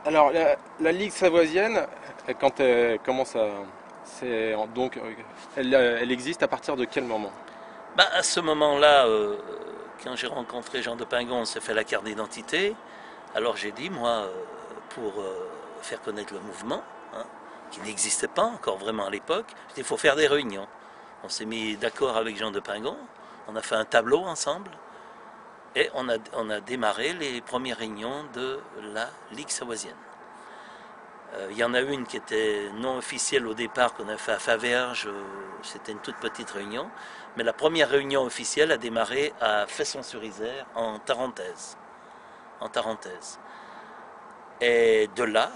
Alors, la Ligue savoisienne, quand elle commence à... donc, elle existe à partir de quel moment? Bah, à ce moment-là, quand j'ai rencontré Jean de Pingon, on s'est fait la carte d'identité. Alors j'ai dit, moi, pour faire connaître le mouvement, hein, qui n'existait pas encore vraiment à l'époque, il faut faire des réunions. On s'est mis d'accord avec Jean de Pingon, on a fait un tableau ensemble et on a démarré les premières réunions de la Ligue savoisienne. Il y en a une qui était non officielle au départ, qu'on a fait à Faverges, c'était une toute petite réunion, mais la première réunion officielle a démarré à Fesson-sur-Isère en Tarentaise. En Tarentaise. Et de là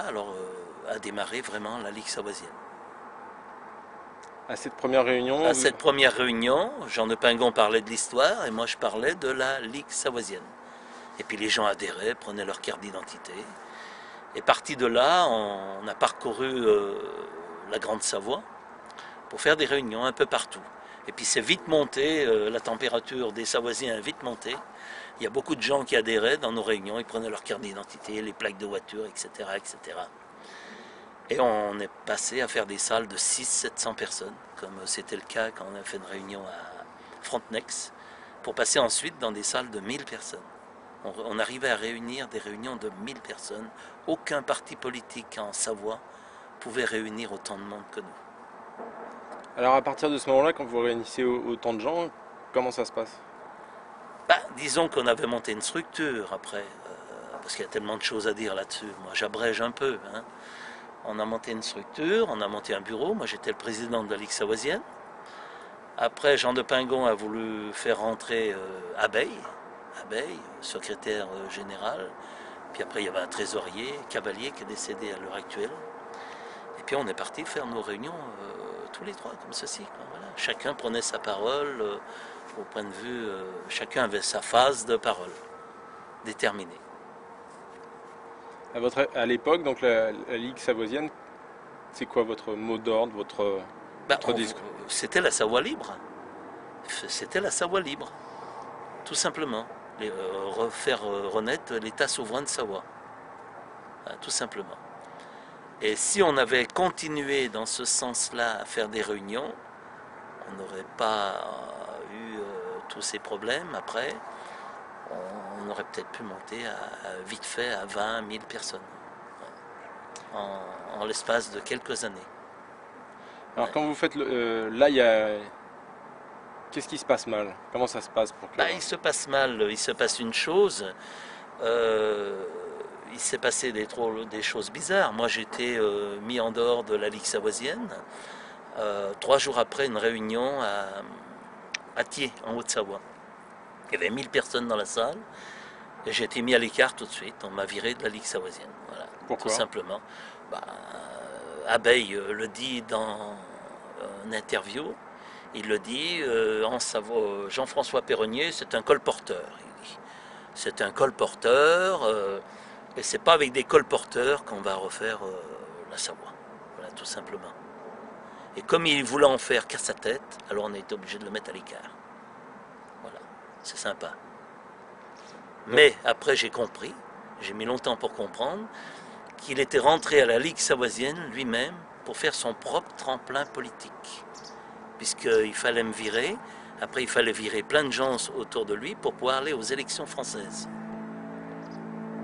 alors, a démarré vraiment la Ligue savoisienne. À cette première réunion, À cette première réunion, Jean de Pingon parlait de l'histoire et moi je parlais de la Ligue savoisienne. Et puis les gens adhéraient, prenaient leur carte d'identité. Et parti de là, on a parcouru la Grande Savoie pour faire des réunions un peu partout. Et puis c'est vite monté, la température des Savoisiens a vite monté. Il y a beaucoup de gens qui adhéraient dans nos réunions, ils prenaient leur carte d'identité, les plaques de voiture, etc., etc. Et on est passé à faire des salles de 600-700 personnes, comme c'était le cas quand on a fait une réunion à Frontenex, pour passer ensuite dans des salles de 1000 personnes. On arrivait à réunir des réunions de 1000 personnes. Aucun parti politique en Savoie pouvait réunir autant de monde que nous. alors à partir de ce moment-là, quand vous réunissez autant de gens, comment ça se passe? Bah, disons qu'on avait monté une structure après, parce qu'il y a tellement de choses à dire là-dessus. Moi, j'abrège un peu, hein. On a monté une structure, on a monté un bureau. Moi, j'étais le président de la Ligue savoisienne. Après, Jean de Pingon a voulu faire rentrer Abeille, secrétaire général. Puis après, il y avait un trésorier, Cavalier, qui est décédé à l'heure actuelle. Et puis on est parti faire nos réunions tous les trois, comme ceci, quoi. Voilà. Chacun prenait sa parole, au point de vue, chacun avait sa phase de parole déterminée. À l'époque, donc la Ligue savoisienne, c'est quoi votre mot d'ordre, Ben, votre discours? c'était la Savoie libre. C'était la Savoie libre, tout simplement. Refaire renaître l'État souverain de Savoie, tout simplement. Et si on avait continué dans ce sens-là à faire des réunions, on n'aurait pas eu tous ces problèmes. Après, on aurait peut-être pu monter vite fait à 20 000 personnes en l'espace de quelques années. Alors Ouais. quand vous faites là, qu'est-ce qui se passe mal? Comment ça se passe pour que... Bah, il se passe mal, il se passe une chose. euh, il s'est passé des choses bizarres. Moi, j'étais mis en dehors de la Ligue savoisienne. 3 jours après une réunion à Thiers, en Haute-Savoie. Il y avait 1000 personnes dans la salle. Et j'ai été mis à l'écart tout de suite. On m'a viré de la Ligue savoisienne. Voilà, tout Pourquoi? simplement. Bah, Abeille le dit dans une interview. Il le dit en Savoie. Jean-François Perronnier, c'est un colporteur. Il dit. C'est un colporteur. Et c'est pas avec des colporteurs qu'on va refaire la Savoie. Voilà, tout simplement. Et comme il voulait en faire qu'à sa tête, alors on a été obligé de le mettre à l'écart. Voilà, c'est sympa. Donc, Mais après j'ai compris, j'ai mis longtemps pour comprendre, qu'il était rentré à la Ligue savoisienne lui-même pour faire son propre tremplin politique. Puisqu'il fallait me virer, après il fallait virer plein de gens autour de lui pour pouvoir aller aux élections françaises.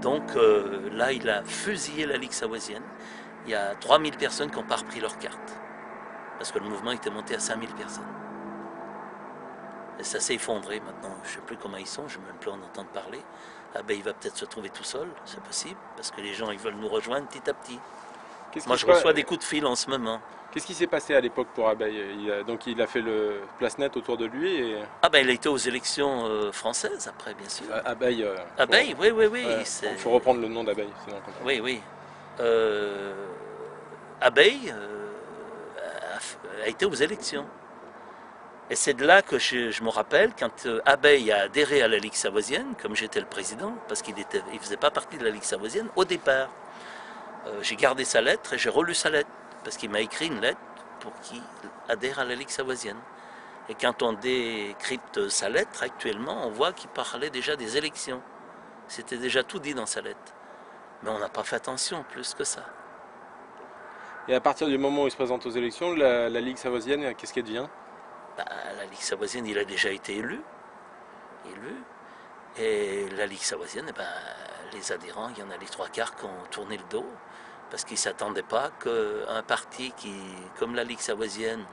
Donc là il a fusillé la Ligue savoisienne. Il y a 3000 personnes qui n'ont pas repris leur carte. Parce que le mouvement était monté à 5000 personnes. Et ça s'est effondré maintenant. Je ne sais plus comment ils sont, je ne veux même plus en entendre parler. Ah ben il va peut-être se trouver tout seul, c'est possible, parce que les gens ils veulent nous rejoindre petit à petit. qu'est-ce Moi qui je se passe? reçois des coups de fil en ce moment. Qu'est-ce qui s'est passé à l'époque pour Abeille? Donc il a fait le place net autour de lui et Ah ben il a été aux élections françaises après, bien sûr. Abeille. Ah ben oui, oui, oui. Ouais, faut reprendre le nom d'Abeille, sinon on comprend Oui, oui. Euh, Abeille a été aux élections. Et c'est de là que je me rappelle, quand Abeille a adhéré à la Ligue savoisienne, comme j'étais le président, parce qu'il ne faisait pas partie de la Ligue savoisienne au départ. J'ai gardé sa lettre et j'ai relu sa lettre, parce qu'il m'a écrit une lettre pour qu'il adhère à la Ligue savoisienne. Et quand on décrypte sa lettre actuellement, on voit qu'il parlait déjà des élections. C'était déjà tout dit dans sa lettre. Mais on n'a pas fait attention plus que ça. Et à partir du moment où il se présente aux élections, la Ligue savoisienne, qu'est-ce qu'elle devient? Bah, la Ligue savoisienne, il a déjà été élu. Et la Ligue savoisienne, eh ben, les adhérents, il y en a les trois quarts qui ont tourné le dos parce qu'ils ne s'attendaient pas qu'un parti comme la Ligue savoisienne,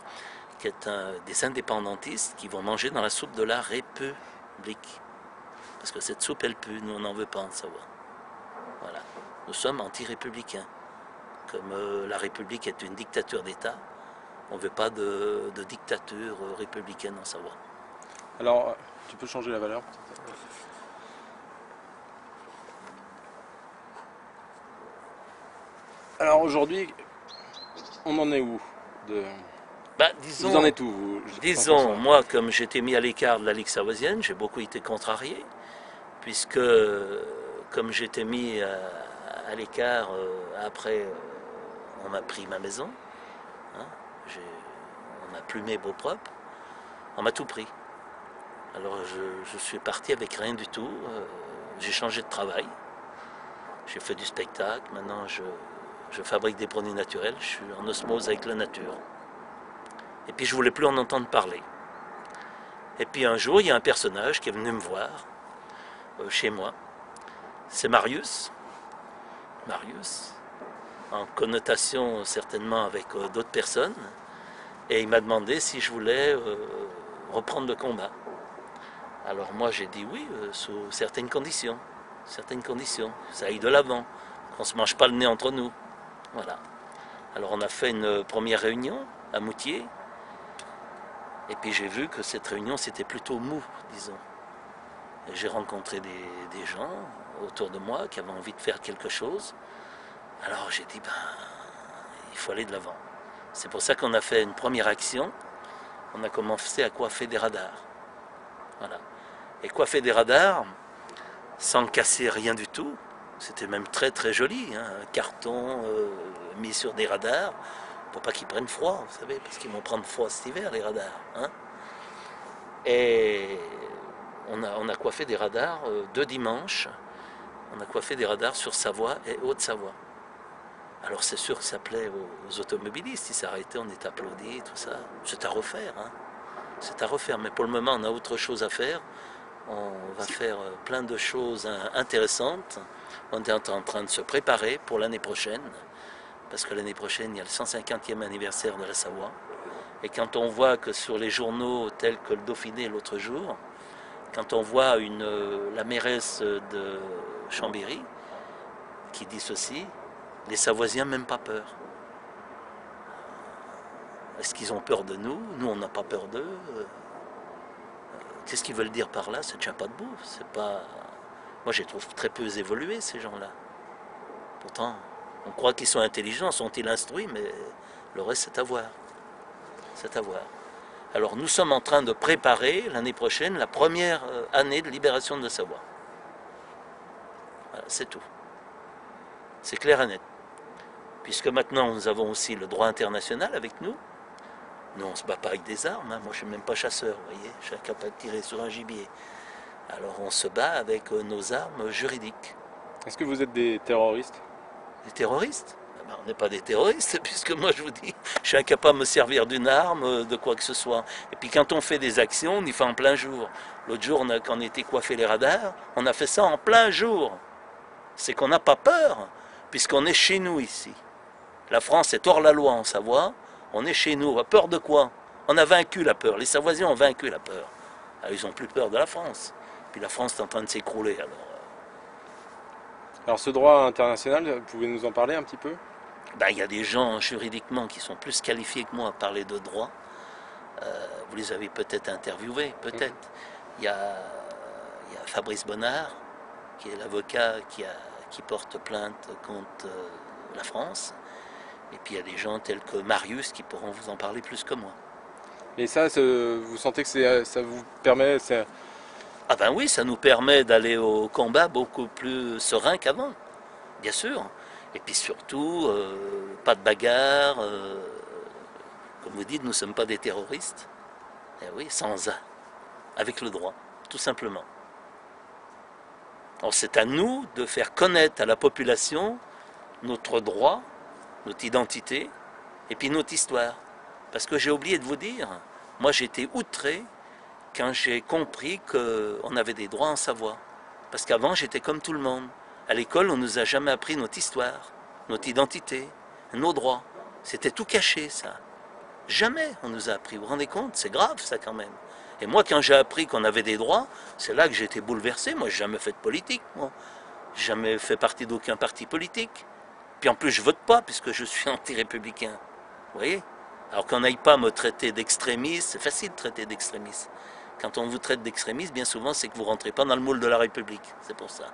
qui est des indépendantistes, qui vont manger dans la soupe de la République. Parce que cette soupe, elle pue, nous on n'en veut pas en Savoie. Voilà. Nous sommes anti-républicains. Comme la République est une dictature d'État, on ne veut pas de dictature républicaine en Savoie. Alors, tu peux changer la valeur? Alors aujourd'hui, on en est où de... Bah, Vous en êtes où, vous, disons, moi, comme j'étais mis à l'écart de la Ligue savoisienne, j'ai beaucoup été contrarié, puisque comme j'étais mis à l'écart après, on m'a pris ma maison, hein, on m'a plus mes beaux propres, on m'a tout pris. Alors je suis parti avec rien du tout, j'ai changé de travail, j'ai fait du spectacle, maintenant je fabrique des produits naturels, je suis en osmose avec la nature. Et puis je voulais plus en entendre parler. Et puis un jour, il y a un personnage qui est venu me voir chez moi. C'est Marius. Marius, en connotation certainement avec d'autres personnes. Et il m'a demandé si je voulais reprendre le combat. Alors moi j'ai dit oui, sous certaines conditions. Certaines conditions. Ça aille de l'avant. Qu'on ne se mange pas le nez entre nous. Voilà. Alors on a fait une première réunion à Moutier. Et puis j'ai vu que cette réunion c'était plutôt mou, disons. Et j'ai rencontré des gens autour de moi qui avaient envie de faire quelque chose. Alors j'ai dit, il faut aller de l'avant. C'est pour ça qu'on a fait une première action. On a commencé à coiffer des radars. Voilà. Et coiffer des radars, sans casser rien du tout. C'était même très très joli, hein, un carton mis sur des radars. Pour pas qu'ils prennent froid, vous savez, parce qu'ils vont prendre froid cet hiver, les radars. Hein. Et on a coiffé des radars 2 dimanches. On a coiffé des radars sur Savoie et Haute-Savoie. Alors c'est sûr que ça plaît aux automobilistes. Ils s'arrêtaient, on est applaudis, tout ça. C'est à refaire. Hein. C'est à refaire. Mais pour le moment, on a autre chose à faire. On va faire plein de choses intéressantes. On est en train de se préparer pour l'année prochaine. Parce que l'année prochaine, il y a le 150e anniversaire de la Savoie. Et quand on voit que sur les journaux tels que le Dauphiné l'autre jour, quand on voit la mairesse de Chambéry qui dit ceci, les Savoisiens n'ont même pas peur. Est-ce qu'ils ont peur de nous? Nous, on n'a pas peur d'eux. Qu'est-ce qu'ils veulent dire par là? Ça ne tient pas debout. C'est pas... Moi, je les trouve très peu évolués, ces gens-là. Pourtant... On croit qu'ils sont intelligents, sont-ils instruits, mais le reste, c'est à voir. C'est à voir. Alors, nous sommes en train de préparer l'année prochaine la première année de libération de la Savoie. Voilà, c'est tout. C'est clair et net. Puisque maintenant, nous avons aussi le droit international avec nous. Nous, on ne se bat pas avec des armes. Hein. Moi, je ne suis même pas chasseur, vous voyez. Je suis incapable de tirer sur un gibier. Alors, on se bat avec nos armes juridiques. Est-ce que vous êtes des terroristes? Des terroristes? On n'est pas des terroristes, puisque moi je vous dis, je suis incapable de me servir d'une arme, de quoi que ce soit. Et puis quand on fait des actions, on y fait en plein jour. L'autre jour, quand on était coiffé les radars, on a fait ça en plein jour. C'est qu'on n'a pas peur, puisqu'on est chez nous ici. La France est hors la loi en Savoie, on est chez nous. A peur de quoi? On a vaincu la peur, les Savoisiens ont vaincu la peur. Alors, ils n'ont plus peur de la France. Puis la France est en train de s'écrouler, Alors ce droit international, vous pouvez nous en parler un petit peu? Il y a des gens juridiquement qui sont plus qualifiés que moi à parler de droit. Vous les avez peut-être interviewés, peut-être. Il y a Fabrice Bonnard, qui est l'avocat qui porte plainte contre la France. Et puis il y a des gens tels que Marius qui pourront vous en parler plus que moi. Et ça, vous sentez que ça vous permet... Ah ben oui, ça nous permet d'aller au combat beaucoup plus serein qu'avant, bien sûr. Et puis surtout, pas de bagarre. Comme vous dites, nous ne sommes pas des terroristes. Eh oui, avec le droit, tout simplement. Alors c'est à nous de faire connaître à la population notre droit, notre identité, et puis notre histoire. Parce que j'ai oublié de vous dire, moi j'ai été outré quand j'ai compris qu'on avait des droits en Savoie. Parce qu'avant j'étais comme tout le monde. À l'école on ne nous a jamais appris notre histoire, notre identité, nos droits. C'était tout caché ça. Jamais on nous a appris. Vous vous rendez compte? C'est grave ça quand même. Et moi quand j'ai appris qu'on avait des droits, c'est là que j'ai été bouleversé. Moi j'ai jamais fait de politique, moi. J'ai jamais fait partie d'aucun parti politique. Puis en plus je vote pas puisque je suis anti-républicain. Vous voyez? Alors qu'on n'aille pas me traiter d'extrémiste, c'est facile de traiter d'extrémiste. Quand on vous traite d'extrémiste, bien souvent c'est que vous ne rentrez pas dans le moule de la République. C'est pour ça.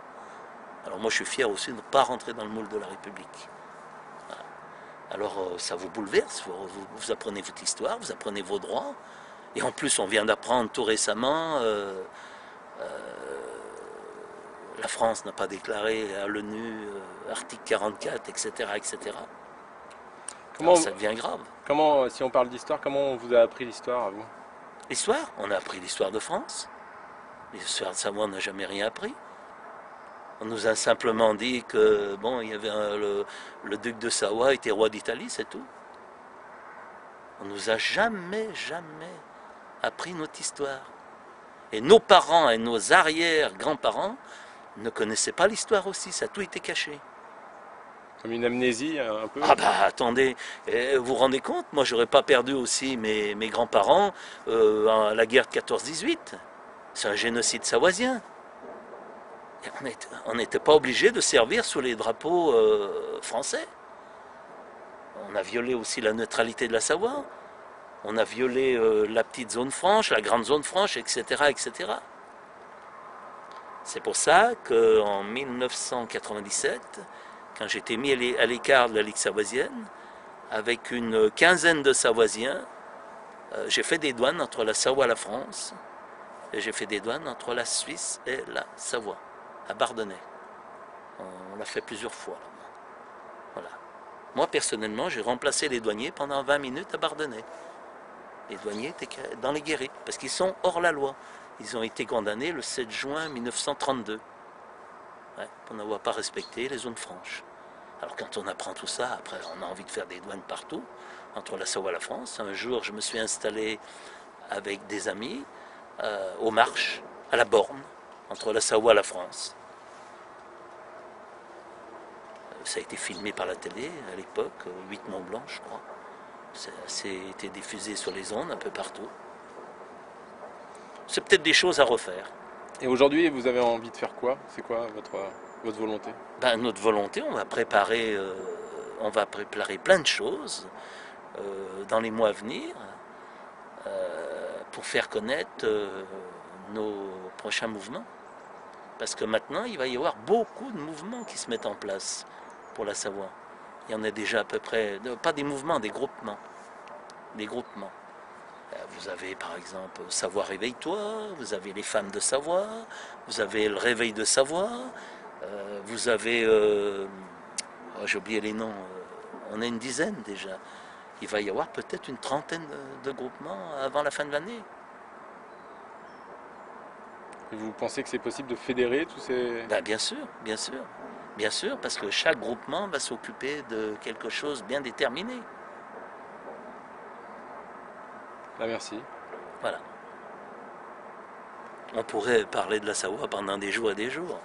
Alors moi je suis fier aussi de ne pas rentrer dans le moule de la République. Voilà. Alors ça vous bouleverse, vous apprenez votre histoire, vous apprenez vos droits. Et en plus on vient d'apprendre tout récemment, la France n'a pas déclaré à l'ONU article 44, etc. etc. Comment, Alors ça devient grave. si on parle d'histoire, comment on vous a appris l'histoire à vous? L'histoire, on a appris l'histoire de France. L'histoire de Savoie, on n'a jamais rien appris. On nous a simplement dit que bon, il y avait le duc de Savoie était roi d'Italie, c'est tout. On nous a jamais appris notre histoire. Et nos parents et nos arrière-grands-parents ne connaissaient pas l'histoire aussi, ça a tout été caché. Comme une amnésie un peu? Ah bah attendez, vous vous rendez compte? Moi j'aurais pas perdu aussi mes grands-parents à la guerre de 14-18. C'est un génocide savoisien. On n'était pas obligé de servir sous les drapeaux français. On a violé aussi la neutralité de la Savoie. On a violé la petite zone franche, la grande zone franche, etc. etc. C'est pour ça qu'en 1997, quand j'étais mis à l'écart de la Ligue savoisienne, avec une quinzaine de Savoisiens, j'ai fait des douanes entre la Savoie et la France, et j'ai fait des douanes entre la Suisse et la Savoie, à Bardonnay. On l'a fait plusieurs fois. Voilà. Moi, personnellement, j'ai remplacé les douaniers pendant 20 minutes à Bardonnay. Les douaniers étaient dans les guérites, parce qu'ils sont hors la loi. Ils ont été condamnés le 7 juin 1932, pour n'avoir pas respecté les zones franches. Alors quand on apprend tout ça, après on a envie de faire des douanes partout, entre la Savoie et la France. Un jour, je me suis installé avec des amis aux Marches, à la borne, entre la Savoie et la France. Ça a été filmé par la télé à l'époque, 8 Mont Blanc, je crois. Ça a été diffusé sur les ondes un peu partout. C'est peut-être des choses à refaire. Et aujourd'hui, vous avez envie de faire quoi? C'est quoi votre volonté? Ben, notre volonté, on va préparer plein de choses dans les mois à venir pour faire connaître nos prochains mouvements. Parce que maintenant, il va y avoir beaucoup de mouvements qui se mettent en place pour la Savoie. Il y en a déjà à peu près, pas des mouvements, des groupements. Des groupements. Vous avez par exemple Savoie Réveille-toi, vous avez les femmes de Savoie, vous avez le Réveil de Savoie, vous avez, j'ai oublié les noms, on est une dizaine déjà. Il va y avoir peut-être une trentaine de groupements avant la fin de l'année. Et vous pensez que c'est possible de fédérer tous ces... Ben, bien sûr, bien sûr. Bien sûr, parce que chaque groupement va s'occuper de quelque chose bien déterminé. Ah, merci. Voilà. On pourrait parler de la Savoie pendant des jours et des jours.